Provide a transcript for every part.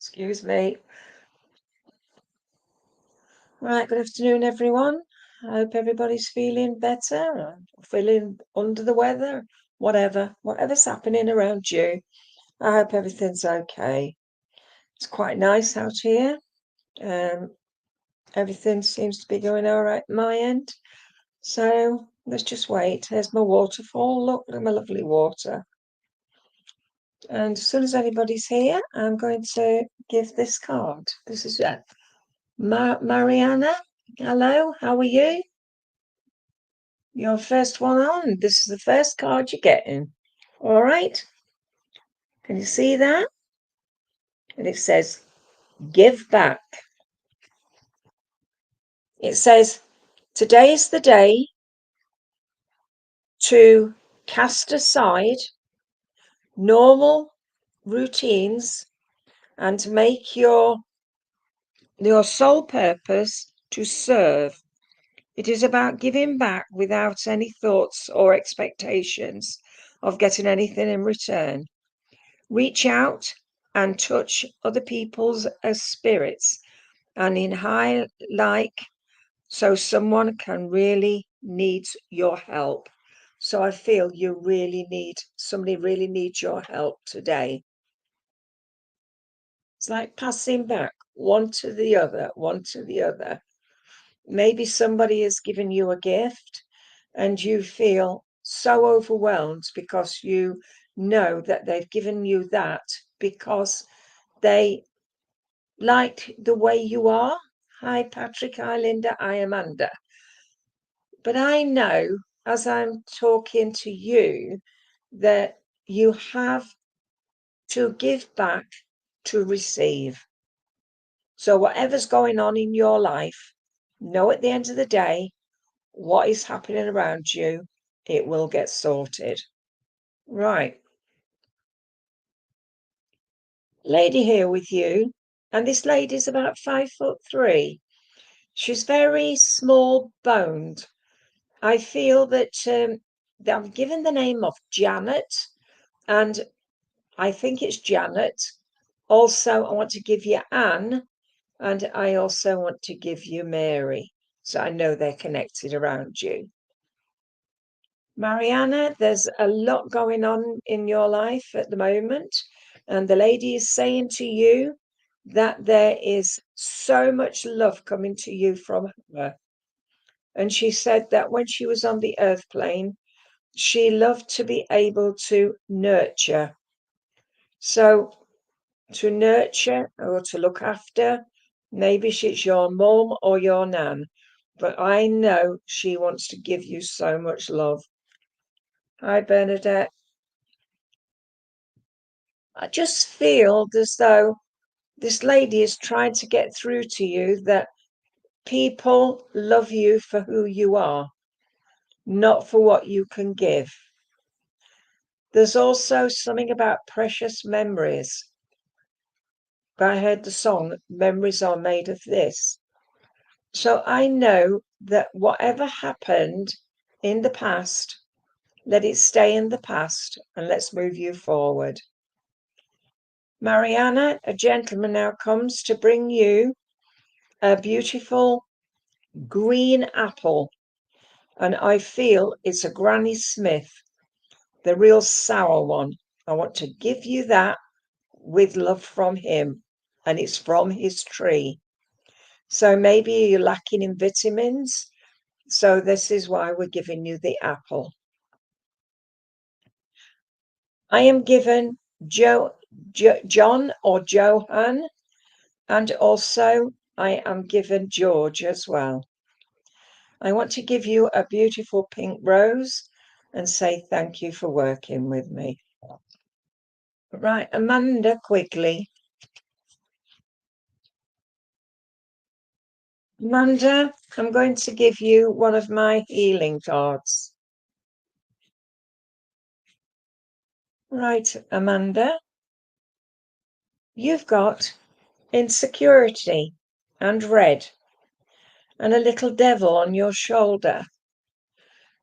Excuse me. Right, good afternoon, everyone. I hope everybody's feeling better or feeling under the weather, whatever's happening around you. I hope everything's okay. It's quite nice out here. Um, Everything seems to be going all right at my end. So let's just wait. There's my waterfall. Look at my lovely water. And as soon as anybody's here, I'm going to give this card. This is Mariana. Hello, how are you? Your first one on. This is the first card you're getting. All right. Can you see that? And it says, give back. It says, today is the day to cast aside normal routines and to make your sole purpose to serve. It is about giving back without any thoughts or expectations of getting anything in return. Reach out and touch other people's spirits and in high like so someone can really need your help. So I feel somebody really needs your help today. It's like passing back one to the other, one to the other. Maybe somebody has given you a gift and you feel so overwhelmed because you know that they've given you that because they liked the way you are. Hi, Patrick. Hi, Linda. Hi, Amanda. But I know as I'm talking to you that you have to give back to receive. So, whatever's going on in your life, know at the end of the day what is happening around you, it will get sorted. Right. Lady here with you, and this lady's about 5'3". She's very small boned. I feel that I'm given the name of Janet, and I think it's Janet. Also, I want to give you Anne, and I also want to give you Mary. So I know they're connected around you. Mariana, there's a lot going on in your life at the moment, and the lady is saying to you that there is so much love coming to you from her. And she said that when she was on the earth plane, she loved to be able to nurture. So to nurture or to look after, maybe she's your mum or your nan, but I know she wants to give you so much love. Hi, Bernadette. I just feel as though this lady is trying to get through to you that people love you for who you are, not for what you can give. There's also something about precious memories. I heard the song, Memories Are Made of This. So I know that whatever happened in the past, let it stay in the past and let's move you forward. Mariana, a gentleman now comes to bring you a beautiful green apple. And I feel it's a Granny Smith, the real sour one. I want to give you that with love from him, and it's from his tree. So maybe you're lacking in vitamins. So this is why we're giving you the apple. I am given John or Johan, and also I am given George as well. I want to give you a beautiful pink rose and say thank you for working with me. Right, Amanda, quickly. Amanda, I'm going to give you one of my healing cards. Right, Amanda, you've got insecurity and red and a little devil on your shoulder.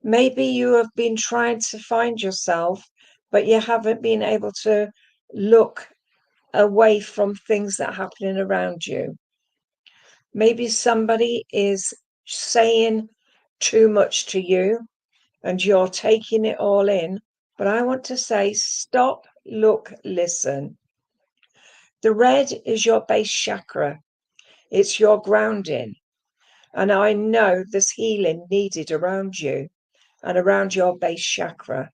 Maybe you have been trying to find yourself, but you haven't been able to look away from things that are happening around you. Maybe somebody is saying too much to you and you're taking it all in. But I want to say, stop, look, listen. The red is your base chakra. It's your grounding. And I know there's healing needed around you and around your base chakra.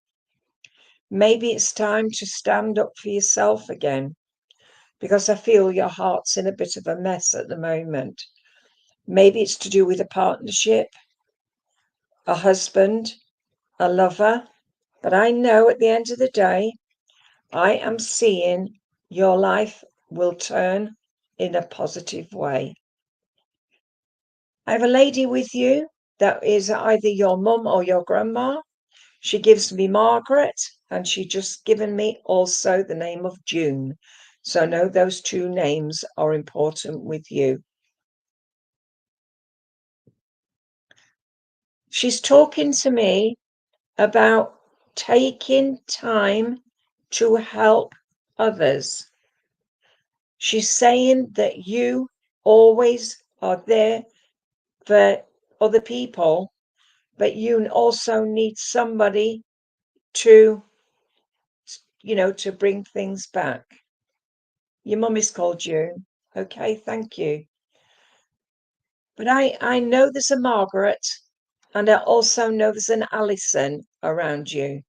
Maybe it's time to stand up for yourself again, because I feel your heart's in a bit of a mess at the moment. Maybe it's to do with a partnership, a husband, a lover. But I know at the end of the day, I am seeing your life will turn in a positive way. I have a lady with you that is either your mum or your grandma. She gives me Margaret, and she just given me also the name of June. So I know those two names are important with you. She's talking to me about taking time to help others. She's saying that you always are there for other people, but you also need somebody to, to bring things back. Your mum is called June. Okay, thank you. But I know there's a Margaret, and I also know there's an Alison around you.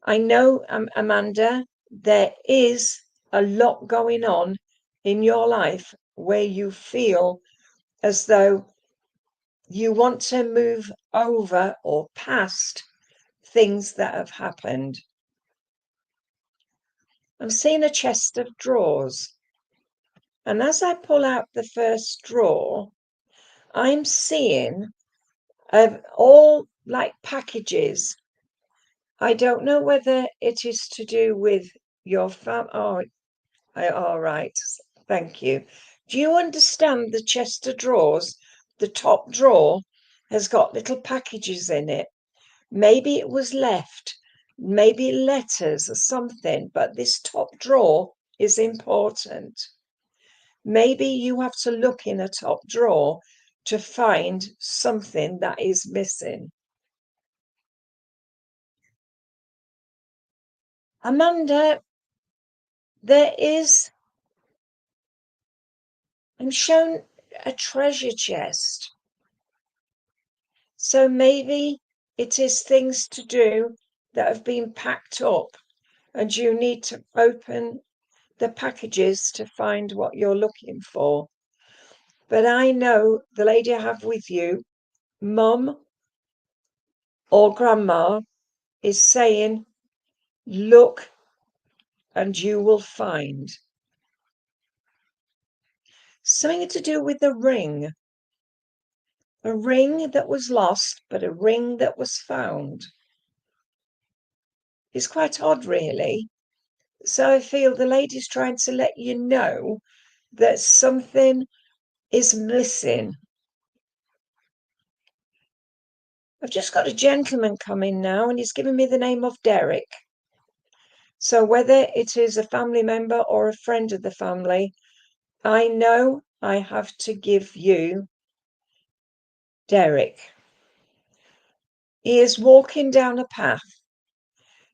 I know, Amanda, there is a lot going on in your life where you feel as though you want to move over or past things that have happened. I'm seeing a chest of drawers. And as I pull out the first drawer, I'm seeing all like packages. I don't know whether it is to do with your family. All right. Thank you. Do you understand the chest of drawers? The top drawer has got little packages in it. Maybe it was left, maybe letters or something, but this top drawer is important. Maybe you have to look in a top drawer to find something that is missing. Amanda, I'm shown a treasure chest. So maybe it is things to do that have been packed up and you need to open the packages to find what you're looking for. But I know the lady I have with you, mum or grandma, is saying, look and you will find. Something to do with the ring. A ring that was lost, but a ring that was found. It's quite odd, really. So I feel the lady's trying to let you know that something is missing. I've just got a gentleman coming now, and he's given me the name of Derek. So whether it is a family member or a friend of the family, I know I have to give you Derek. He is walking down a path.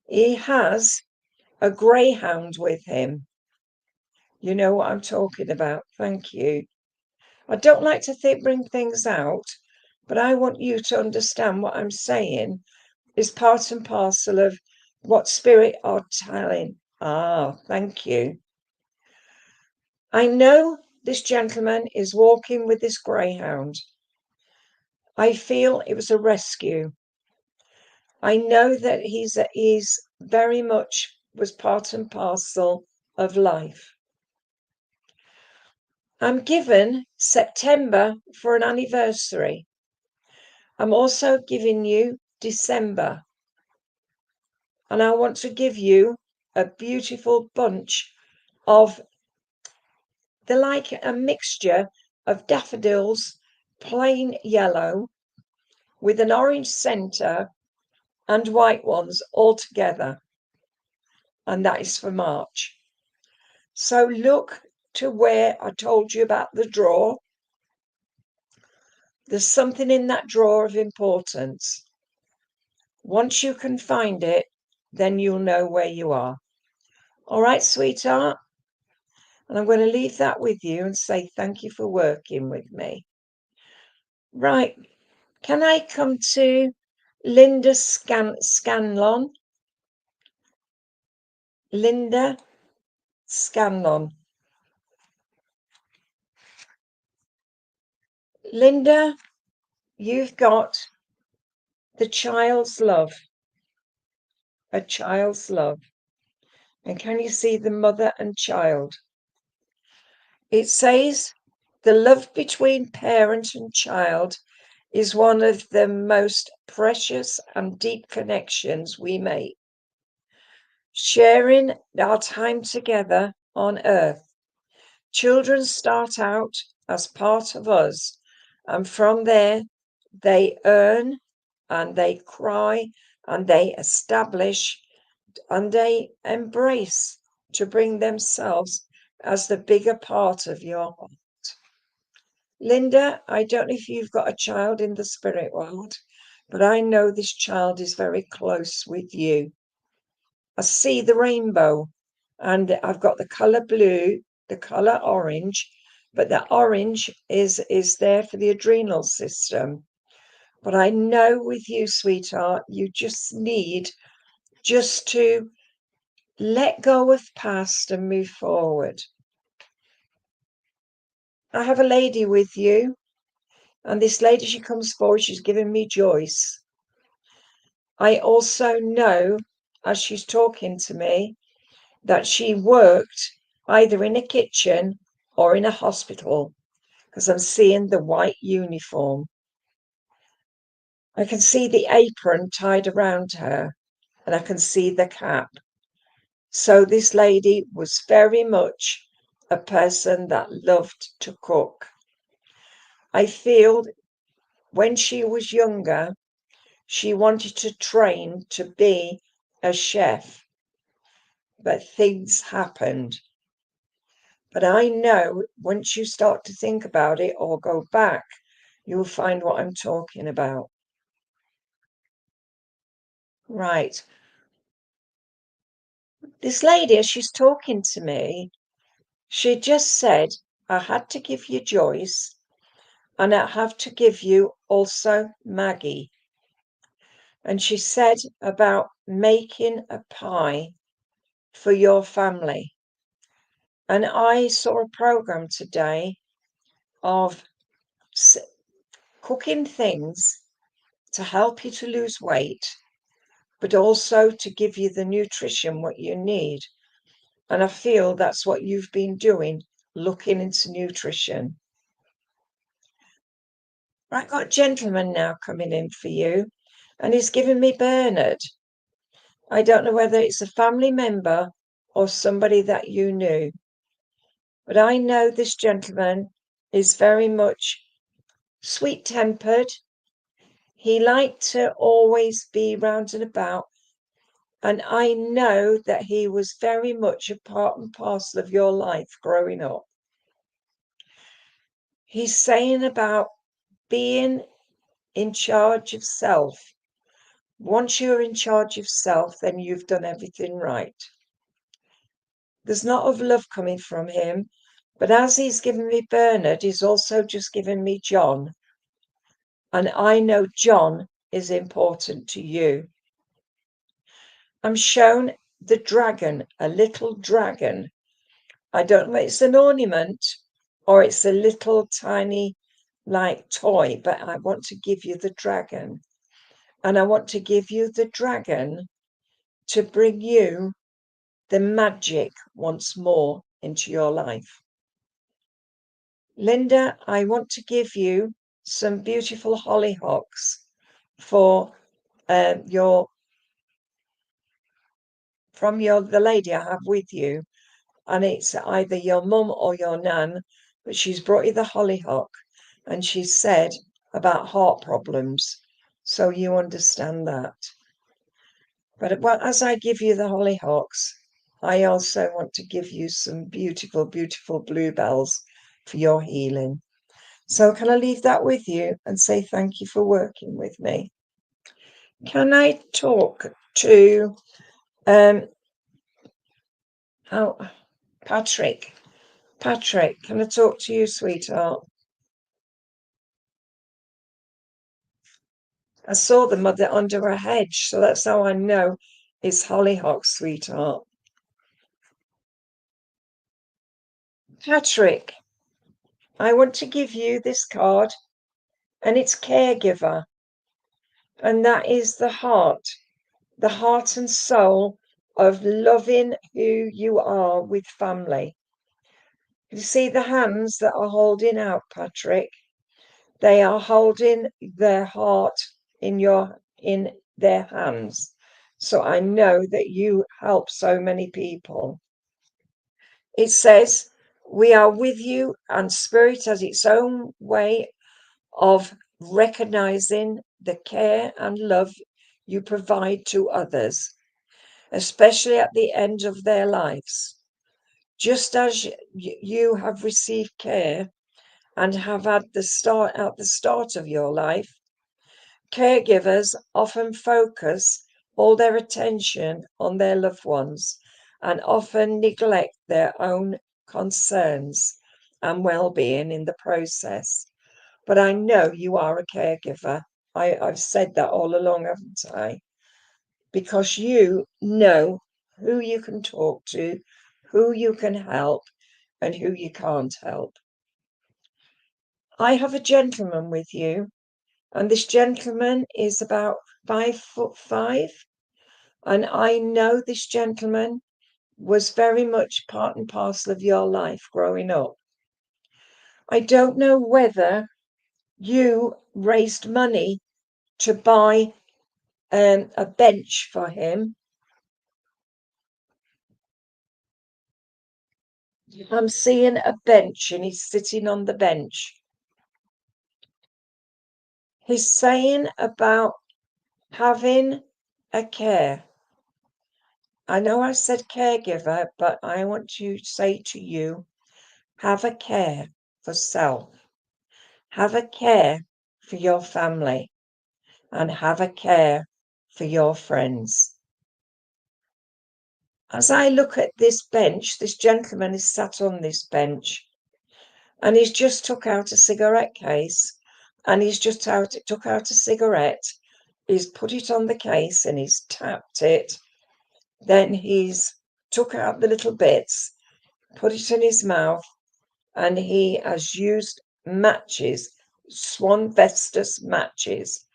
He has a greyhound with him. You know what I'm talking about. Thank you. I don't like to bring things out, but I want you to understand what I'm saying is part and parcel of what spirit are telling. Thank you. I know this gentleman is walking with this greyhound. I feel it was a rescue. I know that he's very much was part and parcel of life. I'm given September for an anniversary. I'm also giving you December. And I want to give you a beautiful bunch of, they're like a mixture of daffodils, plain yellow, with an orange centre and white ones all together. And that is for March. So look to where I told you about the drawer. There's something in that drawer of importance. Once you can find it, then you'll know where you are. All right, sweetheart? And I'm going to leave that with you and say thank you for working with me. Right. Can I come to Linda Scanlon? Linda Scanlon. Linda, you've got the child's love. A child's love. And can you see the mother and child? It says the love between parent and child is one of the most precious and deep connections we make. Sharing our time together on earth. Children start out as part of us, and from there they earn and they cry and they establish and they embrace to bring themselves as the bigger part of your heart. Linda, I don't know if you've got a child in the spirit world, but I know this child is very close with you. I see the rainbow, and I've got the color blue, the color orange, but the orange is there for the adrenal system. But I know with you, sweetheart, you just need just to let go of past and move forward. I have a lady with you, and this lady, she comes forward, she's giving me Joyce. I also know, as she's talking to me, that she worked either in a kitchen or in a hospital, because I'm seeing the white uniform. I can see the apron tied around her, and I can see the cap. So this lady was very much a person that loved to cook. I feel when she was younger, she wanted to train to be a chef, but things happened. But I know once you start to think about it or go back, you'll find what I'm talking about. Right. This lady, as she's talking to me, she just said, I had to give you Joyce, and I have to give you also Maggie. And she said about making a pie for your family. And I saw a program today of cooking things to help you to lose weight, but also to give you the nutrition what you need. And I feel that's what you've been doing, looking into nutrition. I've got a gentleman now coming in for you, and he's giving me Bernard. I don't know whether it's a family member or somebody that you knew, but I know this gentleman is very much sweet-tempered. He liked to always be round and about, and I know that he was very much a part and parcel of your life growing up. He's saying about being in charge of self. Once you're in charge of self, then you've done everything right. There's not of love coming from him, but as he's given me Bernard, he's also just given me John. And I know John is important to you. I'm shown the dragon, a little dragon. I don't know if it's an ornament or it's a little tiny like toy, but I want to give you the dragon. And I want to give you the dragon to bring you the magic once more into your life. Linda, I want to give you some beautiful hollyhocks for the lady I have with you, and it's either your mum or your nan, but she's brought you the hollyhock, and she said about heart problems, so you understand that. But well, as I give you the hollyhocks, I also want to give you some beautiful, beautiful bluebells for your healing. So can I leave that with you and say thank you for working with me? Can I talk to oh, Patrick? Patrick, can I talk to you, sweetheart? I saw the mother under a hedge, so that's how I know it's hollyhocks, sweetheart. Patrick, I want to give you this card, and it's caregiver, and that is the heart and soul of loving who you are with family. You see the hands that are holding out, Patrick? They are holding their heart in their hands. So I know that you help so many people. It says, we are with you, and spirit has its own way of recognizing the care and love you provide to others, especially at the end of their lives. Just as you have received care and have at the start of your life, caregivers often focus all their attention on their loved ones and often neglect their own concerns and well-being in the process. But I know you are a caregiver. I've said that all along, haven't I? Because you know who you can talk to, who you can help, and who you can't help. I have a gentleman with you, and this gentleman is about 5'5", and I know this gentleman was very much part and parcel of your life growing up. I don't know whether you raised money to buy a bench for him. I'm seeing a bench and he's sitting on the bench. He's saying about having a care. I know I said caregiver, but I want to say to you, have a care for self, have a care for your family, and have a care for your friends. As I look at this bench, this gentleman is sat on this bench, and he's just took out a cigarette case, and he's just took out a cigarette, he's put it on the case, and he's tapped it. Then he's took out the little bits, put it in his mouth, and he has used matches, Swan Vestas matches,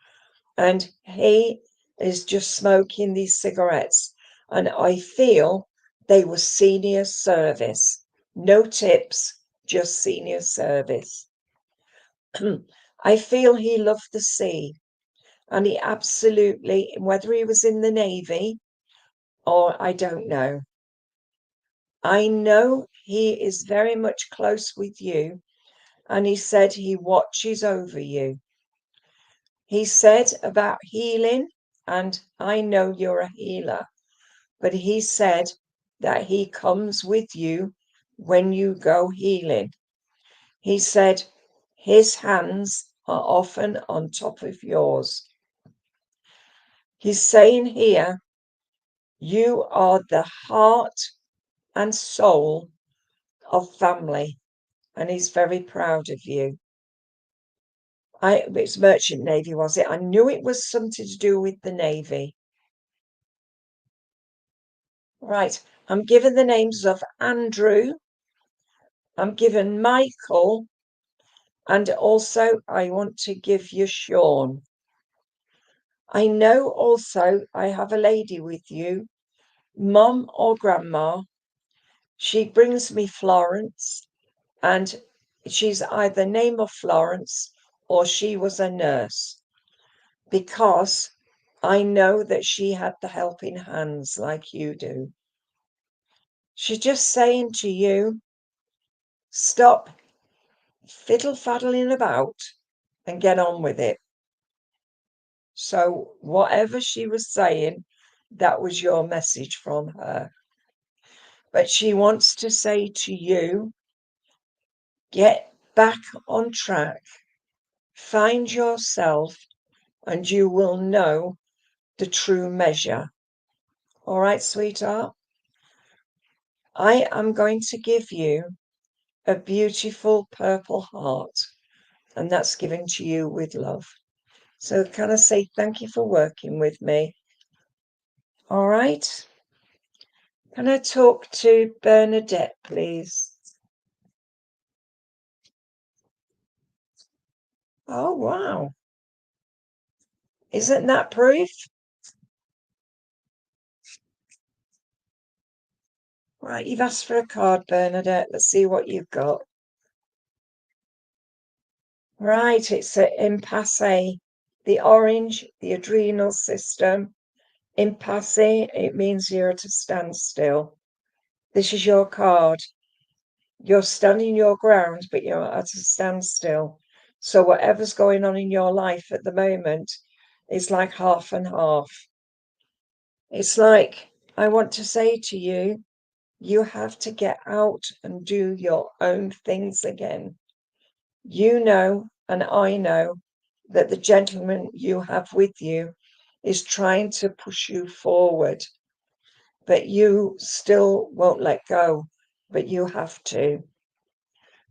and he is just smoking these cigarettes. And I feel they were senior service, no tips, just senior service. I feel he loved the sea, and he absolutely, whether he was in the Navy or I don't know, I know he is very much close with you, and he said he watches over you. He said about healing, and I know you're a healer, but he said that he comes with you when you go healing. He said his hands are often on top of yours. He's saying here, you are the heart and soul of family, and he's very proud of you. It's Merchant Navy, was it? I knew it was something to do with the Navy. Right, I'm given the names of Andrew, I'm given Michael, and also I want to give you Sean. I know also I have a lady with you, Mum or Grandma. She brings me Florence, and she's either name of Florence or she was a nurse, because I know that she had the helping hands like you do. She's just saying to you, stop fiddle-faddling about and get on with it. So whatever she was saying, that was your message from her. But she wants to say to you, get back on track, find yourself, and you will know the true measure. All right, sweetheart? I am going to give you a beautiful purple heart, and that's given to you with love. So can I say thank you for working with me? All right. Can I talk to Bernadette, please? Oh, wow. Isn't that proof? Right, you've asked for a card, Bernadette. Let's see what you've got. Right, it's an impasse. The orange, the adrenal system. Impasse, it means you're at a standstill. This is your card. You're standing your ground, but you're at a standstill. So whatever's going on in your life at the moment is like half and half. It's like, I want to say to you, you have to get out and do your own things again. You know, and I know, that the gentleman you have with you is trying to push you forward, but you still won't let go, but you have to.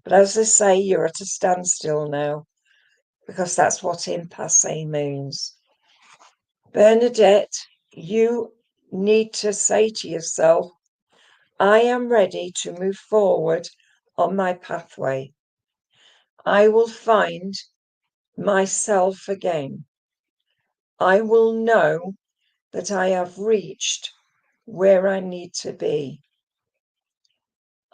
But as I say, you're at a standstill now, because that's what impasse means. Bernadette, you need to say to yourself, I am ready to move forward on my pathway. I will find myself again. I will know that I have reached where I need to be.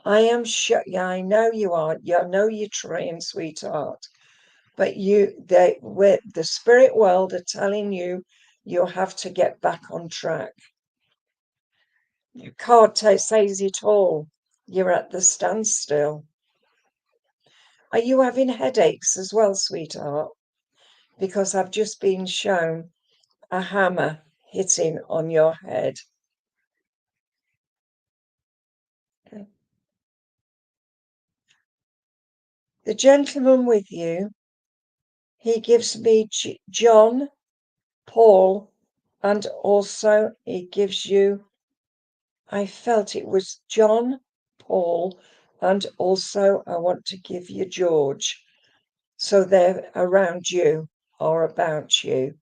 I am sure, yeah, I know you are. I know you're trying, sweetheart. But with the spirit world are telling you, you have to get back on track. Your card says it all. You're at the standstill. Are you having headaches as well, sweetheart? Because I've just been shown a hammer hitting on your head. Okay. The gentleman with you, he gives me John, Paul, and also he gives you, I felt it was John, Paul, and also I want to give you George. So they're around you or about you.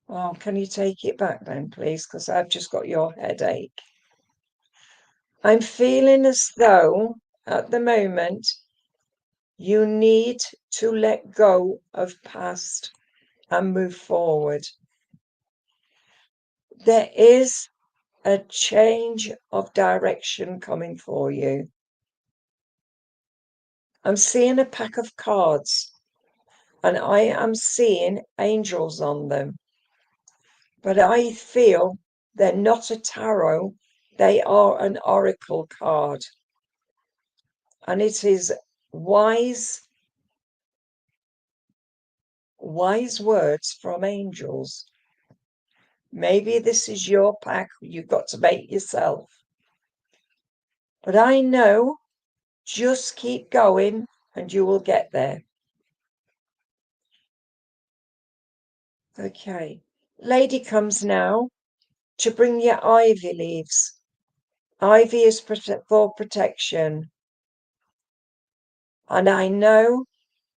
Oh, can you take it back then, please? Because I've just got your headache. I'm feeling as though at the moment you need to let go of past and move forward. There is a change of direction coming for you. I'm seeing a pack of cards and I am seeing angels on them. But I feel they're not a tarot, they are an oracle card. And it is wise words from angels. Maybe this is your pack you've got to make yourself. But I know, just keep going and you will get there. Okay. Lady comes now to bring you ivy leaves. Ivy is for protection. And I know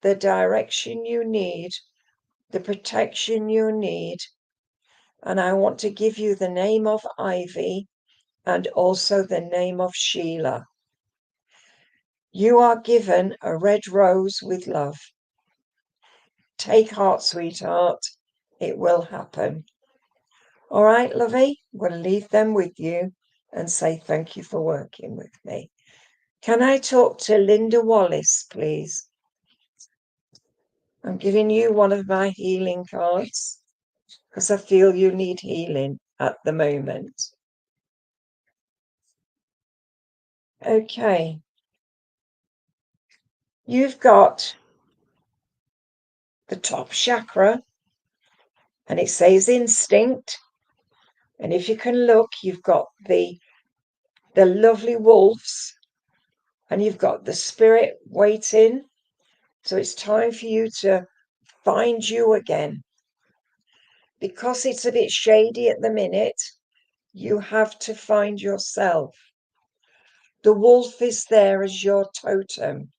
the direction you need, the protection you need. And I want to give you the name of Ivy and also the name of Sheila. You are given a red rose with love. Take heart, sweetheart. It will happen. All right, lovey, I'm going to leave them with you and say thank you for working with me. Can I talk to Linda Wallace, please? I'm giving you one of my healing cards because I feel you need healing at the moment. Okay. You've got the top chakra and it says instinct, And if you can look, you've got the lovely wolves, and you've got the spirit waiting. So it's time for you to find you again. Because it's a bit shady at the minute, you have to find yourself. The wolf is there as your totem.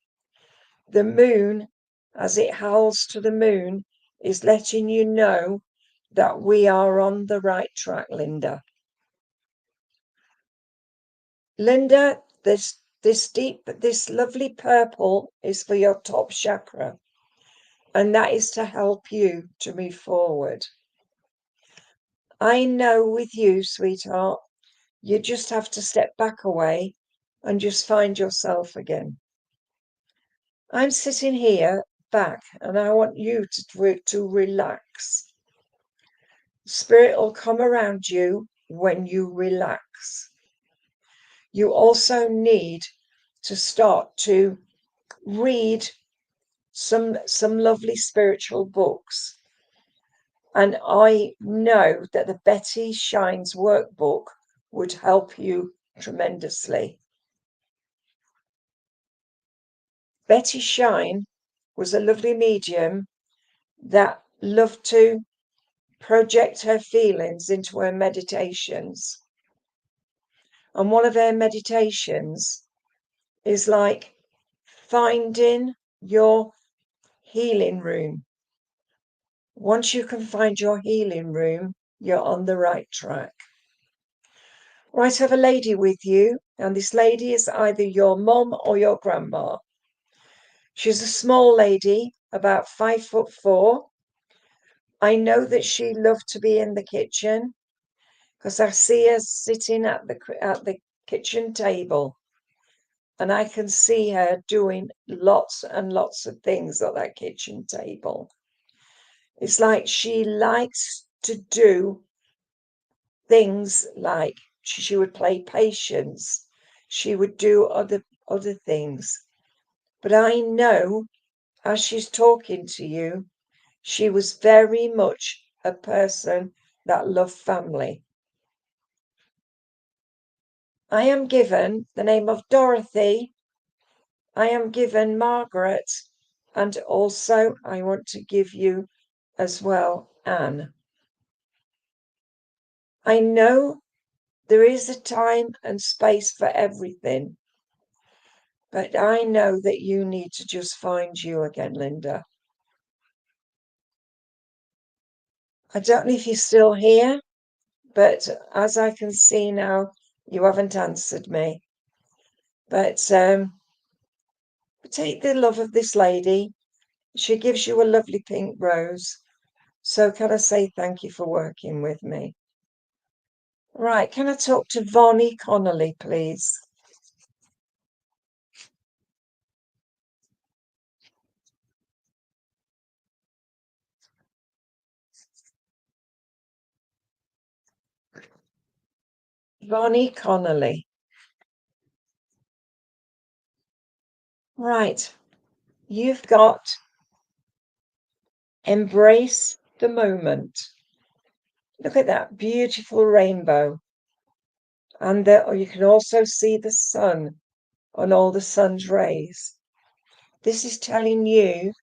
The moon, as it howls to the moon, is letting you know that we are on the right track, Linda. Linda, this lovely purple is for your top chakra, and that is to help you to move forward. I know with you, sweetheart, you just have to step back away and just find yourself again. I'm sitting here back, and I want you to relax. Spirit will come around you when you relax. You also need to start to read some lovely spiritual books. And I know that the Betty Shines workbook would help you tremendously. Betty Shine was a lovely medium that loved to project her feelings into her meditations. And one of her meditations is like finding your healing room. Once you can find your healing room, you're on the right track. Right, have a lady with you, and this lady is either your mum or your grandma. She's a small lady, about 5'4". I know that she loved to be in the kitchen because I see her sitting at the kitchen table, and I can see her doing lots and lots of things at that kitchen table. It's like she likes to do things like she would play patience, she would do other things. But I know as she's talking to you, she was very much a person that loved family. I am given the name of Dorothy. I am given Margaret, and also I want to give you as well Anne. I know there is a time and space for everything, but I know that you need to just find you again, Linda. I don't know if you're still here, but as I can see now, you haven't answered me. But take the love of this lady. She gives you a lovely pink rose. So can I say thank you for working with me? Right, can I talk to Vonnie Connolly, please? Vonnie Connolly. Right, you've got embrace the moment. Look at that beautiful rainbow. And you can also see the sun on all the sun's rays. This is telling you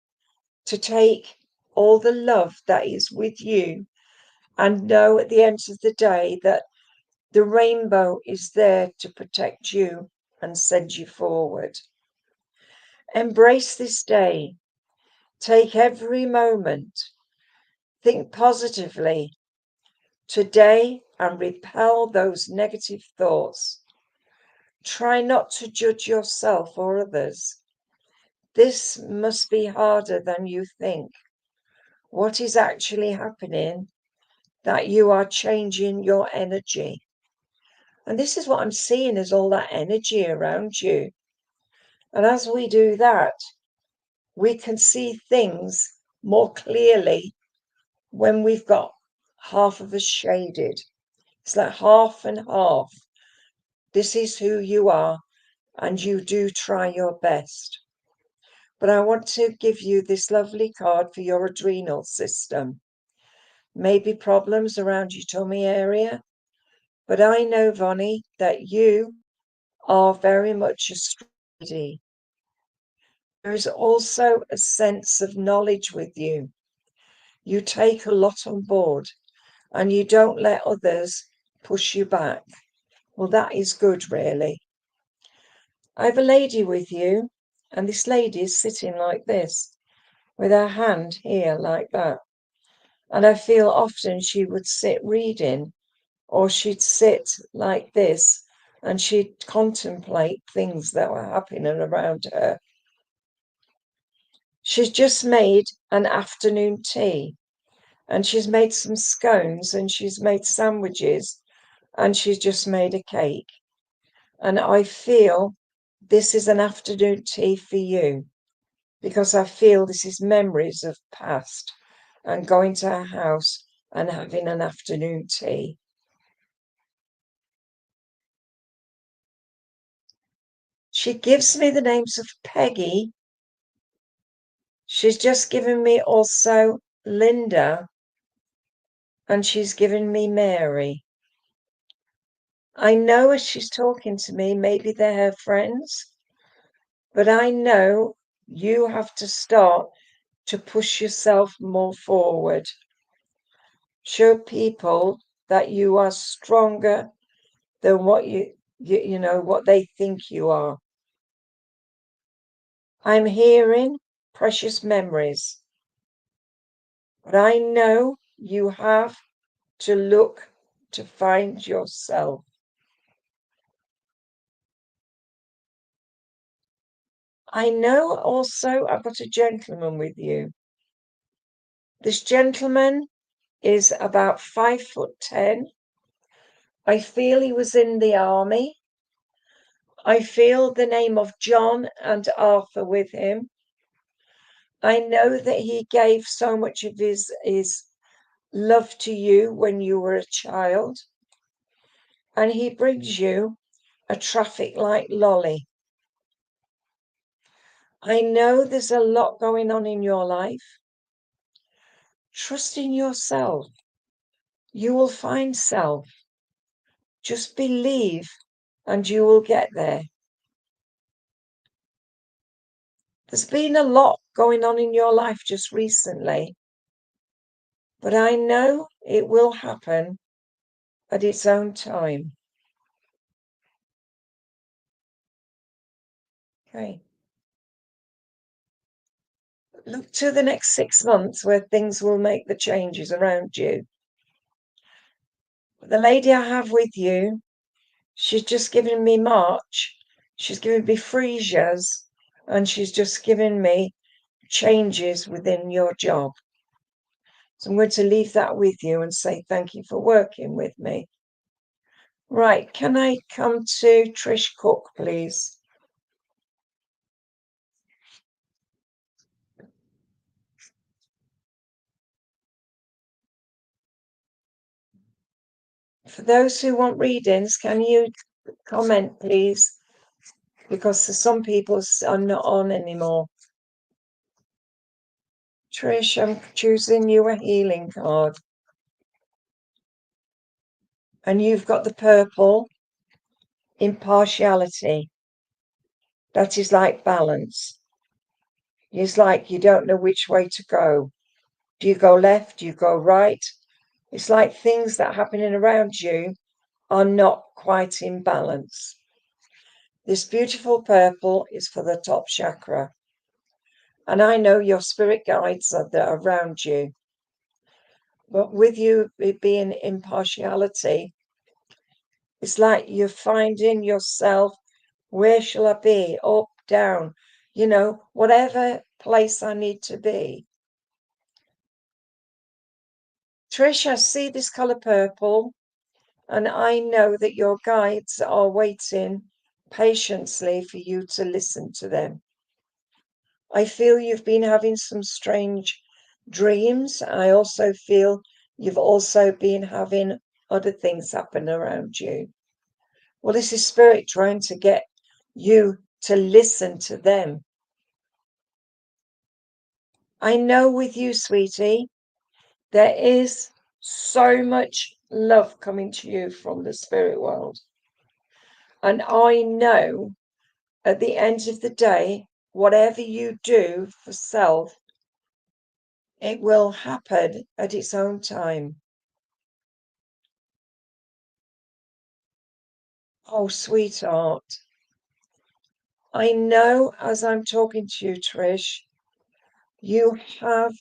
to take all the love that is with you and know at the end of the day that the rainbow is there to protect you and send you forward. Embrace this day. Take every moment. Think positively today and repel those negative thoughts. Try not to judge yourself or others. This must be harder than you think. What is actually happening that you are changing your energy. And this is what I'm seeing is all that energy around you. And as we do that, we can see things more clearly when we've got half of us shaded. It's like half and half. This is who you are, and you do try your best. But I want to give you this lovely card for your adrenal system. Maybe problems around your tummy area. But I know, Vonnie, that you are very much a strong lady. There is also a sense of knowledge with you. You take a lot on board and you don't let others push you back. Well, that is good, really. I have a lady with you, and this lady is sitting like this, with her hand here like that. And I feel often she would sit reading, or she'd sit like this, and she'd contemplate things that were happening around her. She's just made an afternoon tea, and she's made some scones, and she's made sandwiches, and she's just made a cake. And I feel this is an afternoon tea for you, because I feel this is memories of past and going to her house and having an afternoon tea. She gives me the names of Peggy. She's just given me also Linda, and she's given me Mary. I know as she's talking to me, maybe they're her friends, but I know you have to start to push yourself more forward. Show people that you are stronger than what you know, what they think you are. I'm hearing precious memories, but I know you have to look to find yourself. I know also I've got a gentleman with you. This gentleman is about 5'10". I feel he was in the army. I feel the name of John and Arthur with him. I know that he gave so much of his love to you when you were a child. And he brings you a traffic light lolly. I know there's a lot going on in your life. Trust in yourself. You will find self. Just believe and you will get there. There's been a lot going on in your life just recently, but I know it will happen at its own time. Okay. Look to the next 6 months where things will make the changes around you. The lady I have with you, she's just given me March. She's given me freesias, and she's just given me changes within your job. So I'm going to leave that with you and say thank you for working with me. Right, can I come to Trish Cook, please? For those who want readings, can you comment, please? Because for some people, I'm not on anymore. Trish, I'm choosing you a healing card. And you've got the purple, impartiality. That is like balance. It's like you don't know which way to go. Do you go left? Do you go right? It's like things that are happening around you are not quite in balance. This beautiful purple is for the top chakra. And I know your spirit guides are around you. But with you it being impartiality, it's like you're finding yourself, where shall I be? Up, down, whatever place I need to be. Trish, I see this color purple, and I know that your guides are waiting patiently for you to listen to them. I feel you've been having some strange dreams. I also feel you've also been having other things happen around you. Well, this is spirit trying to get you to listen to them. I know with you, sweetie, there is so much love coming to you from the spirit world. And I know at the end of the day, whatever you do for self, it will happen at its own time. Oh, sweetheart, I know as I'm talking to you, Trish, you have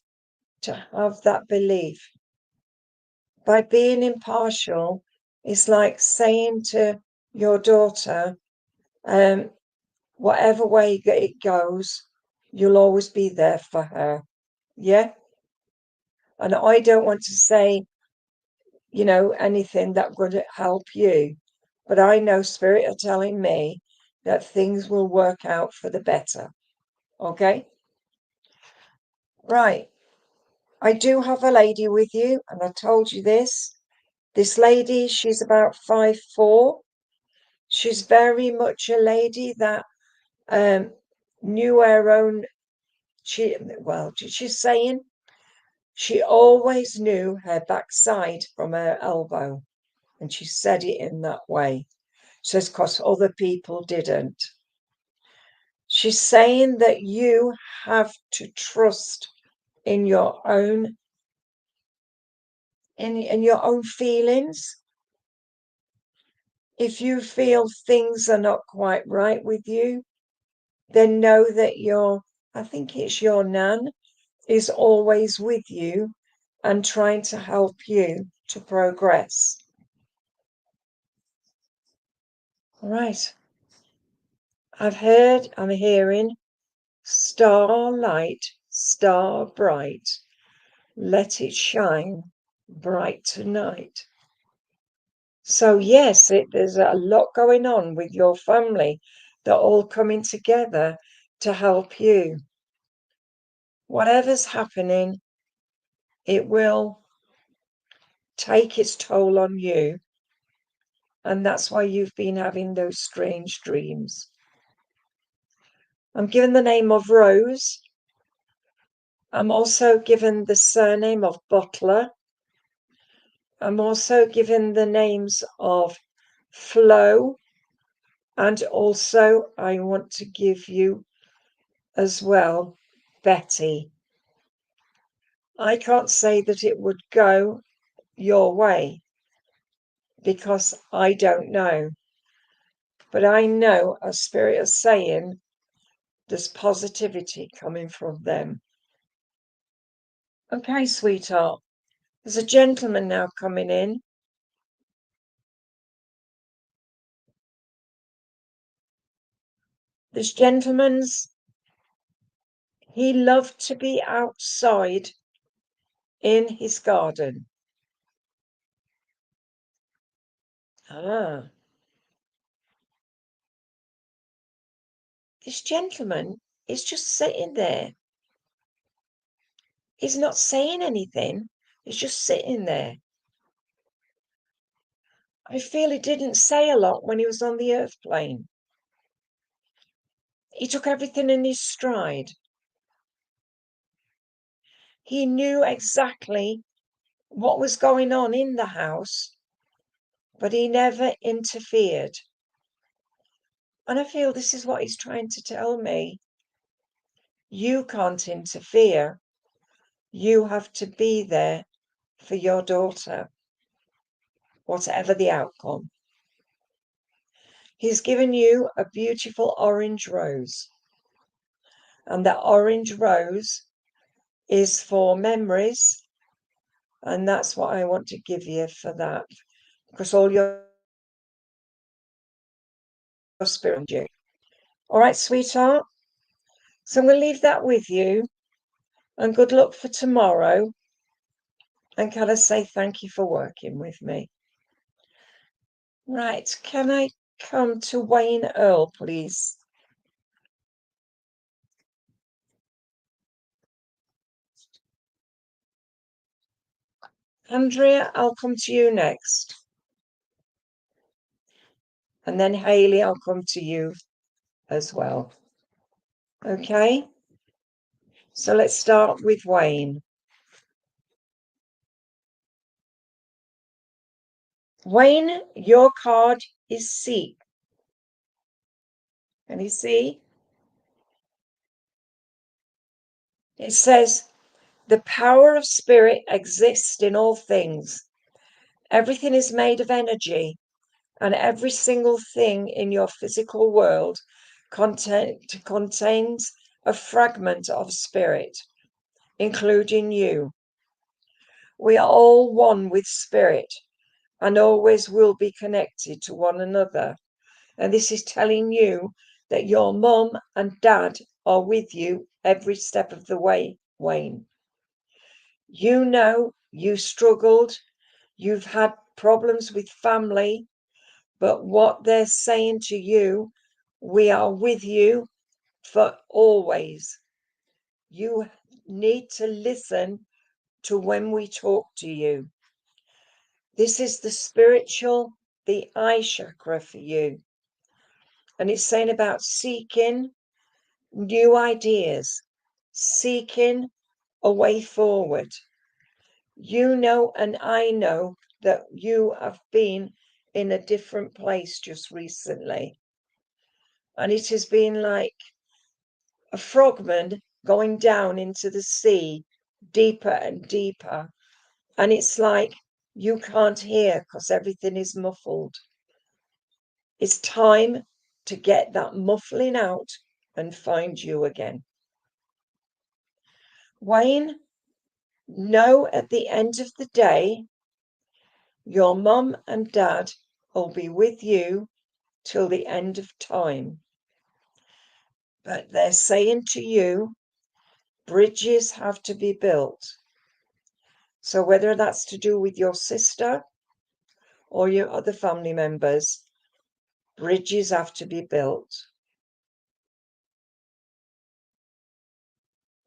to have that belief. By being impartial, it's like saying to your daughter, whatever way it goes, you'll always be there for her. Yeah? And I don't want to say, anything that would help you. But I know Spirit are telling me that things will work out for the better. Okay? Right. I do have a lady with you, and I told you this. This lady, she's about 5'4". She's very much a lady that knew her own. She's saying she always knew her backside from her elbow, and she said it in that way. So it's because other people didn't. She's saying that you have to trust in your own in your own feelings. If you feel things are not quite right with you, then know that I think it's your nan, is always with you and trying to help you to progress. All right. I'm hearing starlight, star bright, let it shine bright tonight. So yes, there's a lot going on with your family. They're all coming together to help you. Whatever's happening, it will take its toll on you. And that's why you've been having those strange dreams. I'm given the name of Rose. I'm also given the surname of Butler. I'm also given the names of Flo. And also I want to give you as well Betty. I can't say that it would go your way because I don't know. But I know a spirit is saying there's positivity coming from them. Okay, sweetheart. There's a gentleman now coming in. This gentleman's, he loved to be outside in his garden. Ah. This gentleman is just sitting there. He's not saying anything. He's just sitting there. I feel he didn't say a lot when he was on the earth plane. He took everything in his stride. He knew exactly what was going on in the house, but he never interfered. And I feel this is what he's trying to tell me. You can't interfere. You have to be there for your daughter, whatever the outcome. He's given you a beautiful orange rose. And that orange rose is for memories. And that's what I want to give you for that. Because all your spirit. All right, sweetheart. So I'm going to leave that with you. And good luck for tomorrow. And can I say thank you for working with me? Right, can I come to Wayne Earl, please? Andrea, I'll come to you next. And then Hayley, I'll come to you as well. Okay? So let's start with Wayne. Wayne, your card is seek. Can you see? It says, the power of spirit exists in all things. Everything is made of energy, and every single thing in your physical world contains a fragment of spirit, including you. We are all one with spirit and always will be connected to one another. And this is telling you that your mum and dad are with you every step of the way, Wayne. You know you struggled, you've had problems with family, but what they're saying to you, we are with you for always. You need to listen to when we talk to you. This is the spiritual, the eye chakra for you. And it's saying about seeking new ideas, seeking a way forward. You know, and I know that you have been in a different place just recently. And it has been like a frogman going down into the sea, deeper and deeper. And it's like you can't hear because everything is muffled. It's time to get that muffling out and find you again. Wayne, know at the end of the day, your mum and dad will be with you till the end of time. But they're saying to you, bridges have to be built. So whether that's to do with your sister or your other family members, bridges have to be built.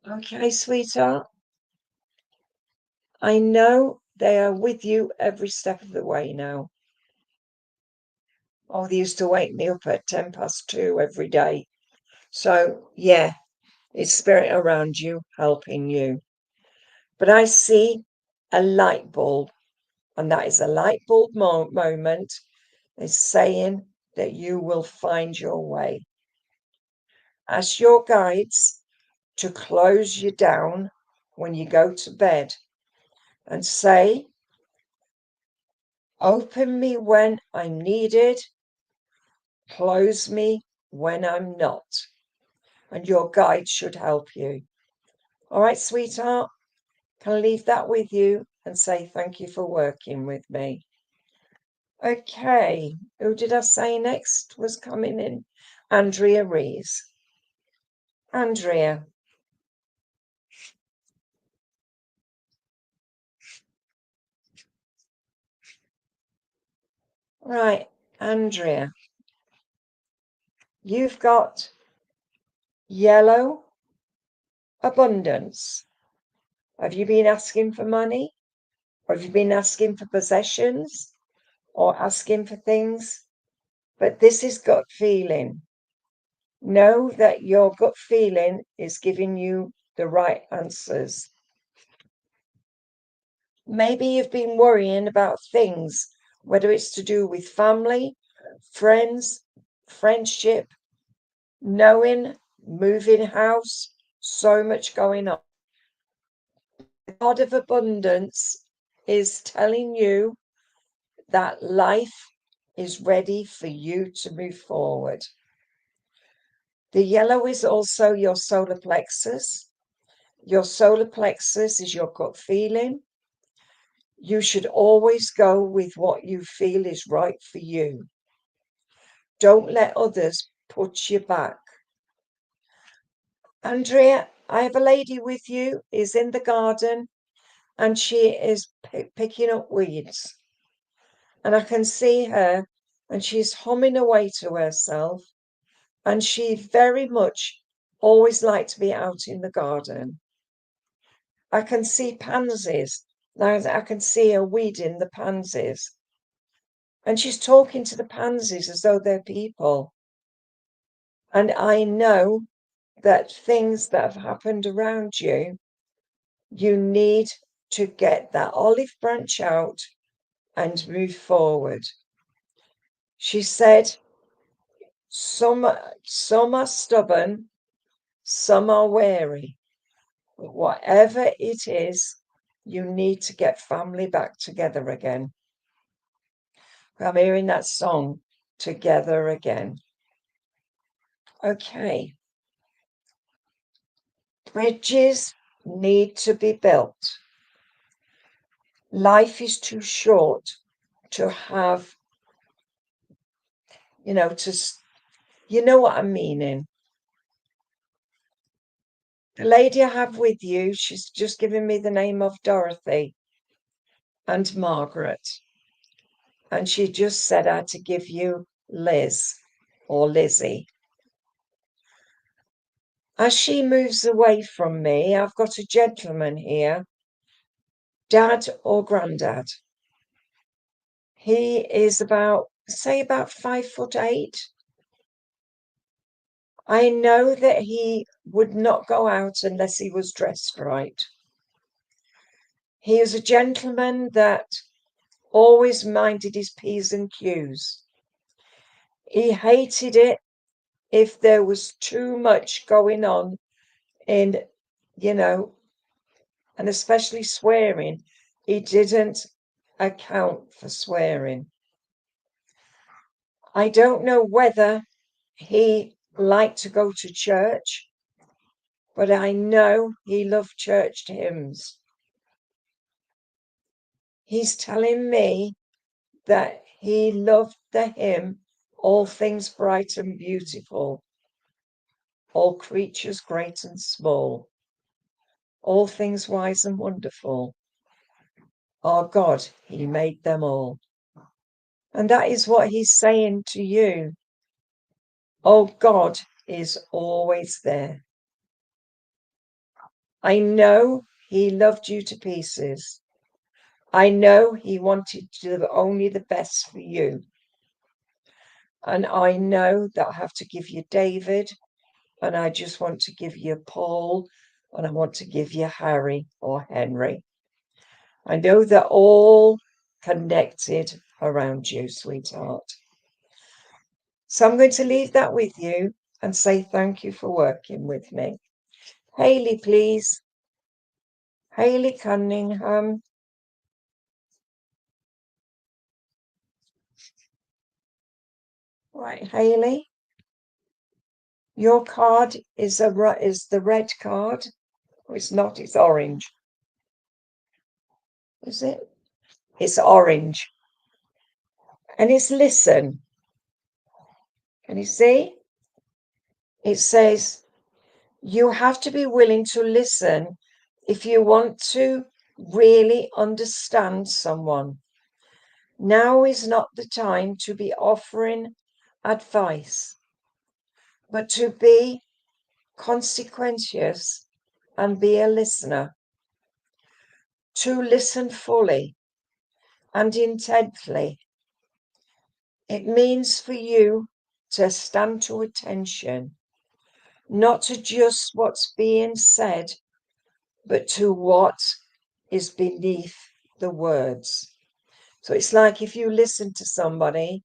Okay, sweetheart. I know they are with you every step of the way now. Oh, they used to wake me up at 2:10 every day. So, yeah, it's spirit around you, helping you. But I see a light bulb, and that is a light bulb moment. Is saying that you will find your way. Ask your guides to close you down when you go to bed and say, open me when I'm needed, close me when I'm not. And your guide should help you. All right, sweetheart, can I leave that with you and say thank you for working with me? Okay, who did I say next was coming in? Andrea Rees. Andrea. Right, Andrea, you've got yellow abundance. Have you been asking for money? Or have you been asking for possessions? Or asking for things? But this is gut feeling. Know that your gut feeling is giving you the right answers. Maybe you've been worrying about things, whether it's to do with family, friends, friendship, knowing, moving house, so much going on. The God of abundance is telling you that life is ready for you to move forward. The yellow is also your solar plexus. Your solar plexus is your gut feeling. You should always go with what you feel is right for you. Don't let others put you back. Andrea, I have a lady with you, is in the garden, and she is picking up weeds. And I can see her, and she's humming away to herself. And she very much always liked to be out in the garden. I can see pansies. Now I can see her weeding the pansies. And she's talking to the pansies as though they're people. And I know that things that have happened around you, you need to get that olive branch out and move forward. She said, some are stubborn, some are wary, but whatever it is, you need to get family back together again. I'm hearing that song, Together Again. Okay. Bridges need to be built. Life is too short to have, you know what I'm meaning. The lady I have with you, she's just given me the name of Dorothy and Margaret. And she just said I had to give you Liz or Lizzie. As she moves away from me, I've got a gentleman here, dad or granddad. He is about 5'8". I know that he would not go out unless he was dressed right. He is a gentleman that always minded his P's and Q's. He hated it if there was too much going on in, and especially swearing. He didn't account for swearing. I don't know whether he liked to go to church, but I know he loved church hymns. He's telling me that he loved the hymn, All Things Bright and Beautiful, all creatures great and small, all things wise and wonderful. Our God, he made them all. And that is what he's saying to you. Oh, God is always there. I know he loved you to pieces. I know he wanted only the best for you. And I know that I have to give you David, and I just want to give you Paul, and I want to give you Harry or Henry. I know they're all connected around you, sweetheart. So I'm going to leave that with you and say thank you for working with me. Hayley, please. Hayley Cunningham. Right, Hayley. Your card is the red card. Oh, it's not, it's orange. Is it? It's orange. And it's listen. Can you see? It says you have to be willing to listen if you want to really understand someone. Now is not the time to be offering advice, but to be consequentious and be a listener. To listen fully and intently. It means for you to stand to attention, not to just what's being said, but to what is beneath the words. So it's like if you listen to somebody,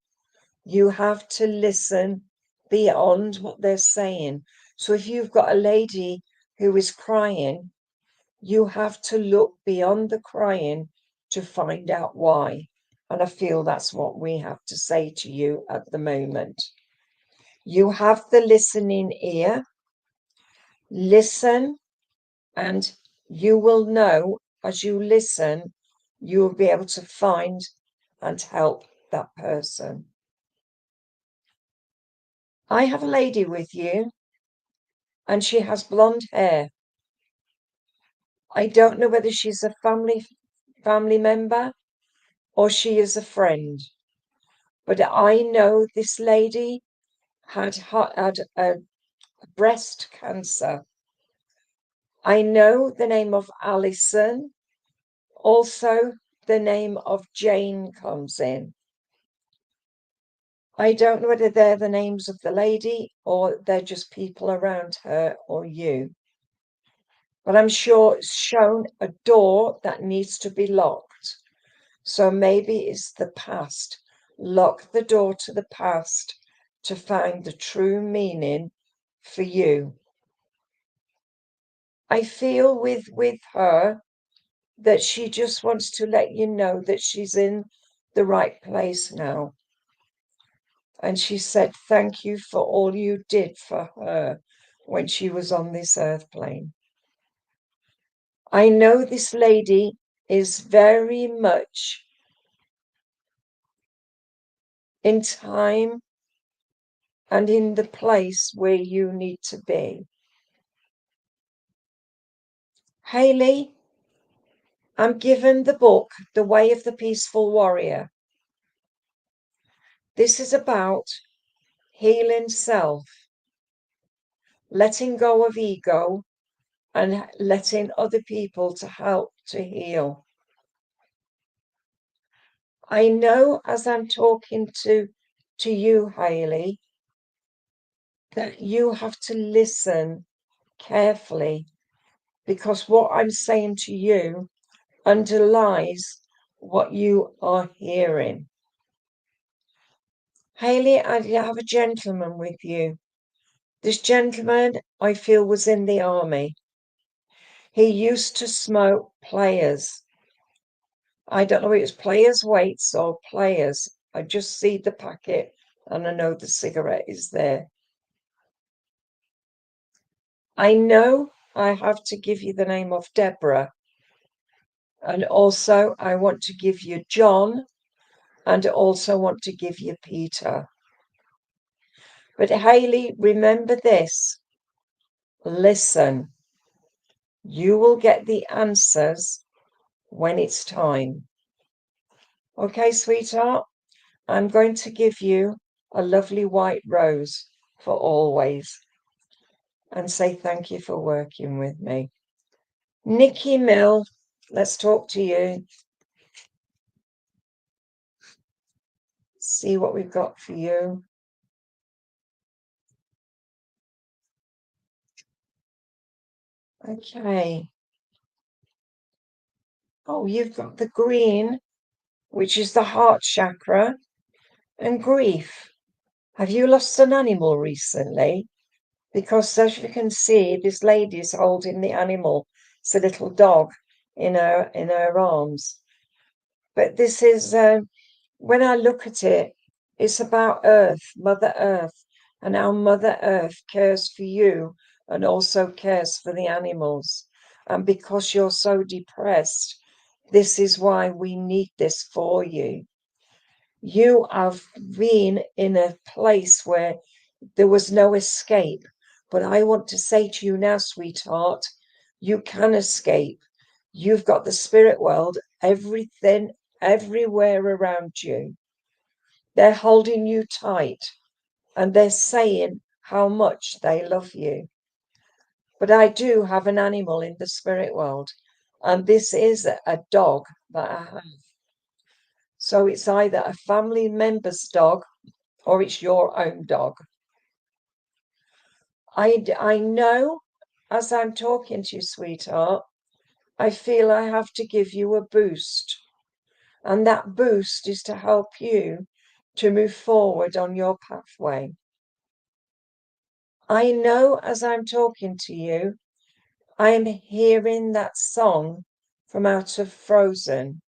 you have to listen beyond what they're saying. So if you've got a lady who is crying, you have to look beyond the crying to find out why. And I feel that's what we have to say to you at the moment. You have the listening ear. Listen, and you will know as you listen, you will be able to find and help that person. I have a lady with you, and she has blonde hair. I don't know whether she's a family member or she is a friend, but I know this lady had a breast cancer. I know the name of Alison. Also, the name of Jane comes in. I don't know whether they're the names of the lady or they're just people around her or you. But I'm sure it's shown a door that needs to be locked. So maybe it's the past. Lock the door to the past to find the true meaning for you. I feel with her that she just wants to let you know that she's in the right place now. And she said, thank you for all you did for her when she was on this earth plane. I know this lady is very much in time and in the place where you need to be. Hayley, I'm given the book, The Way of the Peaceful Warrior. This is about healing self, letting go of ego, and letting other people to help to heal. I know as I'm talking to you, Hayley, that you have to listen carefully, because what I'm saying to you underlies what you are hearing. Hayley, I have a gentleman with you. This gentleman, I feel, was in the army. He used to smoke Players. I don't know if it was Players Weights or Players. I just see the packet and I know the cigarette is there. I know I have to give you the name of Deborah. And also I want to give you John, and also want to give you Peter. But Hayley, remember this. Listen. You will get the answers when it's time. Okay, sweetheart? I'm going to give you a lovely white rose for always and say thank you for working with me. Nikki Mill, let's talk to you. See what we've got for you. Okay. Oh, you've got the green, which is the heart chakra, and grief. Have you lost an animal recently? Because as you can see, this lady is holding the animal. It's a little dog in her arms. But this is, when I look at it, it's about Earth, Mother Earth, and how Mother Earth cares for you and also cares for the animals. And because you're so depressed, this is why we need this for you. You have been in a place where there was no escape. But I want to say to you now, sweetheart, you can escape. You've got the spirit world, everything, everywhere around you. They're holding you tight and they're saying how much they love you. But I do have an animal in the spirit world, and this is a dog that I have. So it's either a family member's dog or it's your own dog. I know as I'm talking to you, sweetheart, I feel I have to give you a boost. And that boost is to help you to move forward on your pathway. I know as I'm talking to you, I'm hearing that song from out of Frozen.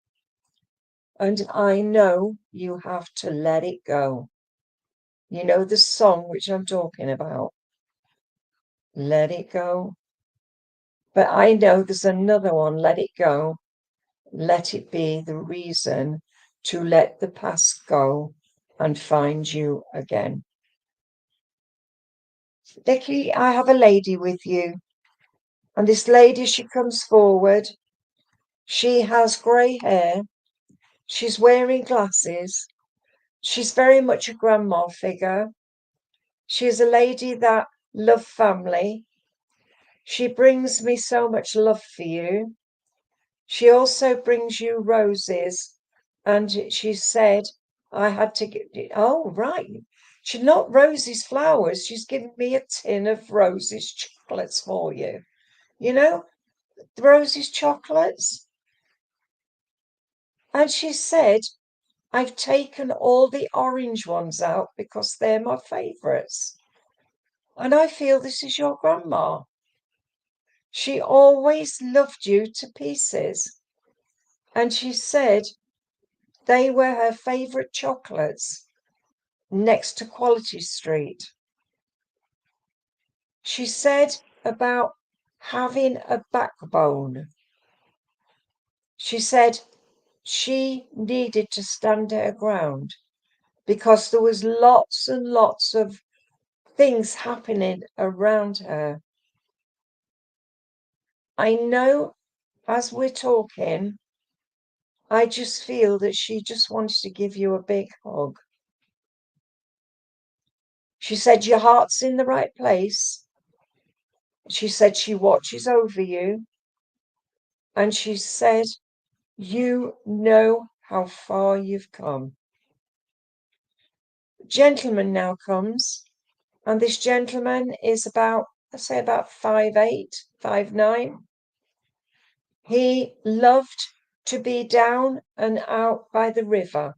And I know you have to let it go. You know the song which I'm talking about. Let it go. But I know there's another one, Let It Go. Let it be the reason to let the past go and find you again. Nikki, I have a lady with you. And this lady, she comes forward. She has grey hair. She's wearing glasses. She's very much a grandma figure. She's a lady that loves family. She brings me so much love for you. She also brings you roses. And she said, I had to get, oh, right. She's not Rosie's flowers. She's given me a tin of Rosie's chocolates for you. You know, Rosie's chocolates. And she said, I've taken all the orange ones out because they're my favourites. And I feel this is your grandma. She always loved you to pieces. And she said they were her favourite chocolates next to Quality Street. She said about having a backbone. She said she needed to stand her ground because there was lots and lots of things happening around her. I know as we're talking, I just feel that she just wanted to give you a big hug. She said your heart's in the right place. She said she watches over you. And she said, you know how far you've come. A gentleman now comes, and this gentleman is about, I say about 5'8", 5'9". He loved to be down and out by the river.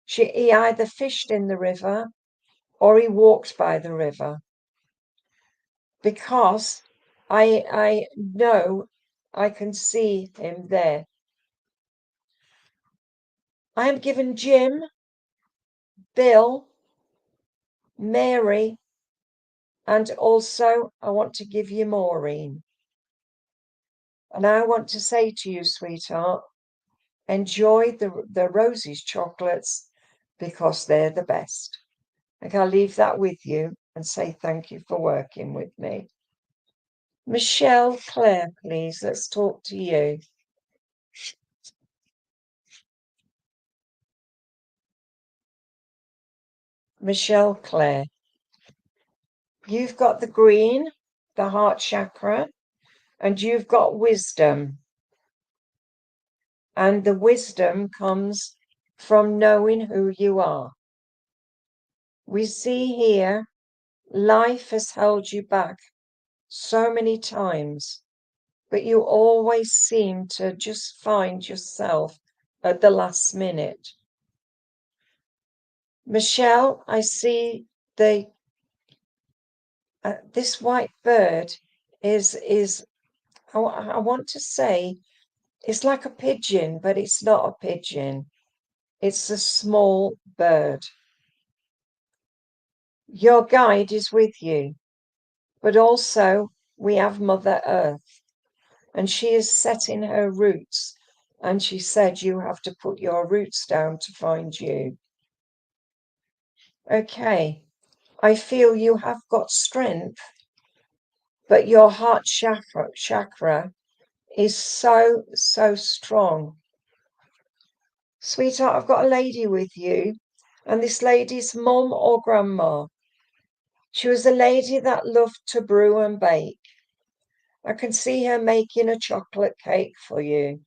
He either fished in the river or he walked by the river. Because I know I can see him there. I am given Jim, Bill, Mary, and also I want to give you Maureen. And I want to say to you, sweetheart, enjoy the Rosie's chocolates because they're the best. And I'll leave that with you and say thank you for working with me. Michelle Claire, please, let's talk to you. Michelle Claire, you've got the green, the heart chakra, and you've got wisdom. And the wisdom comes from knowing who you are. We see here, life has held you back so many times, but you always seem to just find yourself at the last minute. Michelle, I see this white bird is I want to say it's like a pigeon, but it's not a pigeon. It's a small bird. Your guide is with you, but also we have Mother Earth, and she is setting her roots, and she said you have to put your roots down to find you. Okay, I feel you have got strength, but your heart chakra is so strong. Sweetheart, I've got a lady with you, and this lady's mum or grandma. She was a lady that loved to brew and bake. I can see her making a chocolate cake for you.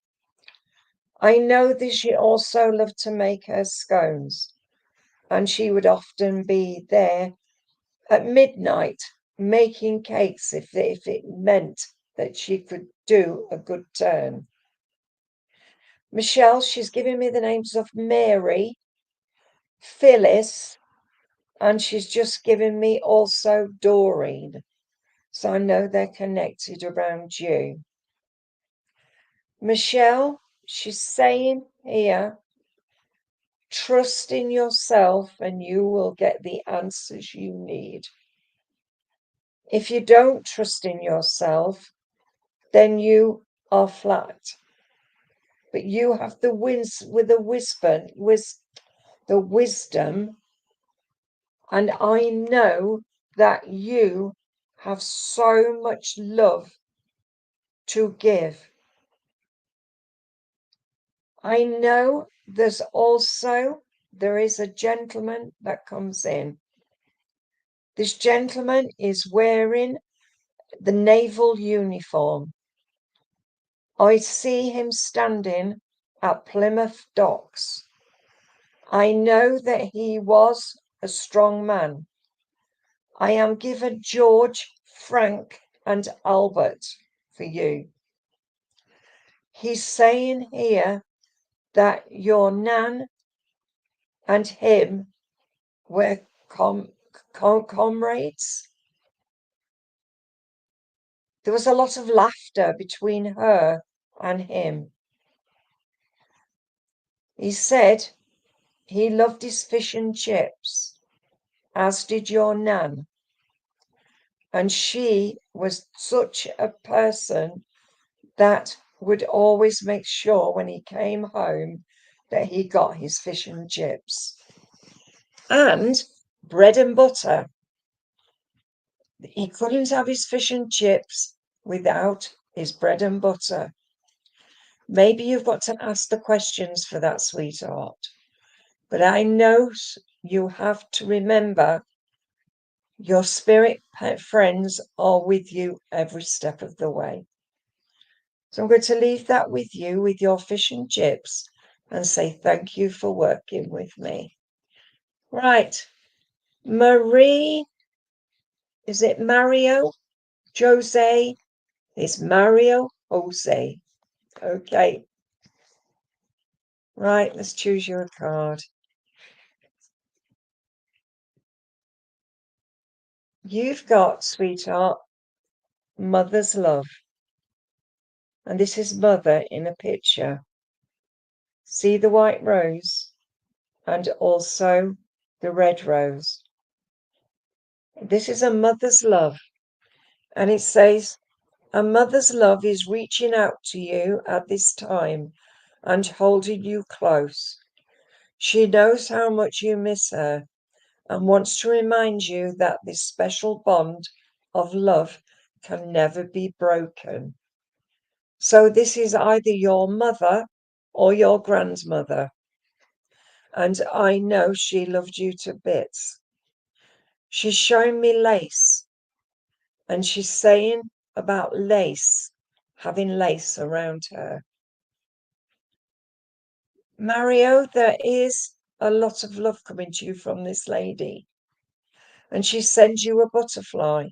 I know that she also loved to make her scones, and she would often be there at midnight making cakes if it meant that she could do a good turn. Michelle, she's giving me the names of Mary, Phyllis, and she's just given me also Doreen. So I know they're connected around you. Michelle, she's saying here, trust in yourself and you will get the answers you need. If you don't trust in yourself, then you are flat. But you have the wisdom, and I know that you have so much love to give. I know there is a gentleman that comes in. This gentleman is wearing the naval uniform. I see him standing at Plymouth docks. I know that he was a strong man. I am given George, Frank, and Albert for you. He's saying here that your nan and him were comrades. There was a lot of laughter between her and him. He said he loved his fish and chips, as did your nan. And she was such a person that would always make sure when he came home that he got his fish and chips. And bread and butter. He couldn't have his fish and chips without his bread and butter. Maybe you've got to ask the questions for that, sweetheart. But I know you have to remember your spirit friends are with you every step of the way. So I'm going to leave that with you, with your fish and chips, and say thank you for working with me. Right. Marie, is it Mario? Jose? It's Mario Jose. Okay. Right, let's choose you a card. You've got, sweetheart, mother's love. And this is mother in a picture. See the white rose and also the red rose. This is a mother's love. And it says, a mother's love is reaching out to you at this time and holding you close. She knows how much you miss her and wants to remind you that this special bond of love can never be broken. So this is either your mother or your grandmother. And I know she loved you to bits. She's showing me lace. And she's saying about lace, having lace around her. Mario, there is a lot of love coming to you from this lady. And she sends you a butterfly.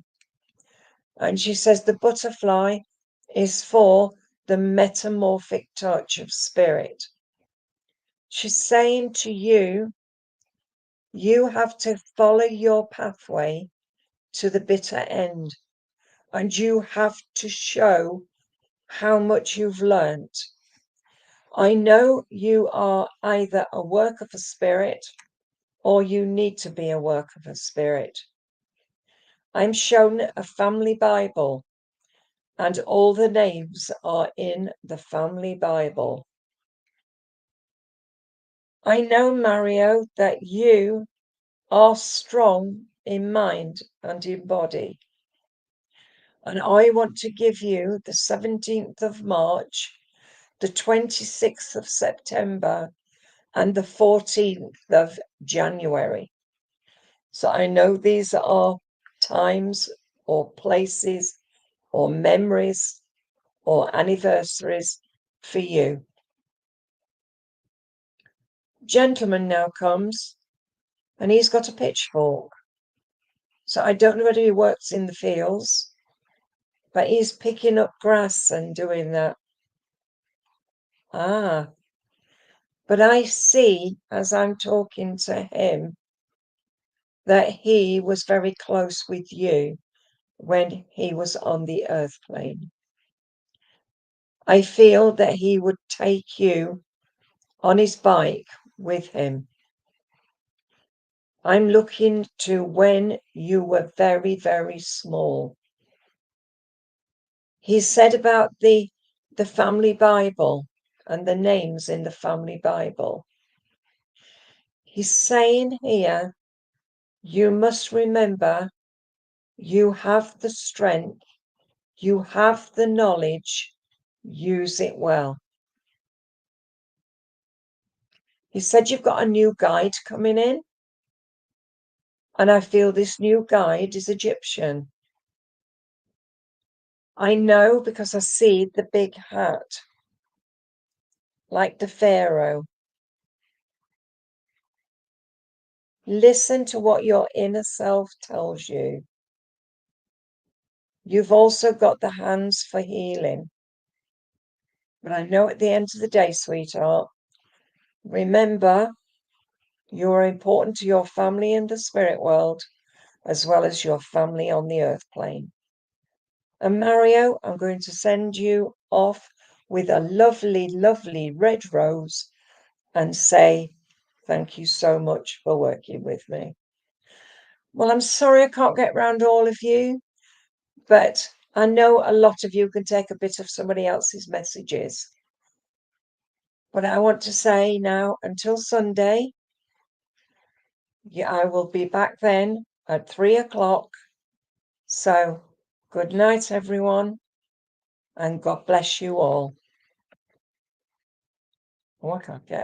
And she says the butterfly is for the metamorphic touch of spirit. She's saying to you, you have to follow your pathway to the bitter end. And you have to show how much you've learnt. I know you are either a work of a spirit or you need to be a work of a spirit. I'm shown a family Bible and all the names are in the family Bible. I know, Mario, that you are strong in mind and in body. And I want to give you the 17th of March, the 26th of September, and the 14th of January. So I know these are times or places or memories or anniversaries for you. Gentleman now comes and he's got a pitchfork. So I don't know whether he works in the fields, but he's picking up grass and doing that. Ah, but I see as I'm talking to him that he was very close with you when he was on the earth plane. I feel that he would take you on his bike with him. I'm looking to when you were very, very small. He said about the family Bible and the names in the family Bible. He's saying here, you must remember you have the strength, you have the knowledge, use it well. He said you've got a new guide coming in. And I feel this new guide is Egyptian. I know because I see the big hat, like the Pharaoh. Listen to what your inner self tells you. You've also got the hands for healing. But I know at the end of the day, sweetheart, Remember, you're important to your family in the spirit world, as well as your family on the earth plane. And Mario, I'm going to send you off with a lovely, lovely red rose and say, thank you so much for working with me. Well, I'm sorry I can't get round all of you, but I know a lot of you can take a bit of somebody else's messages. But I want to say now, until Sunday, I will be back then at 3:00. So good night, everyone, and God bless you all. Oh, I can't get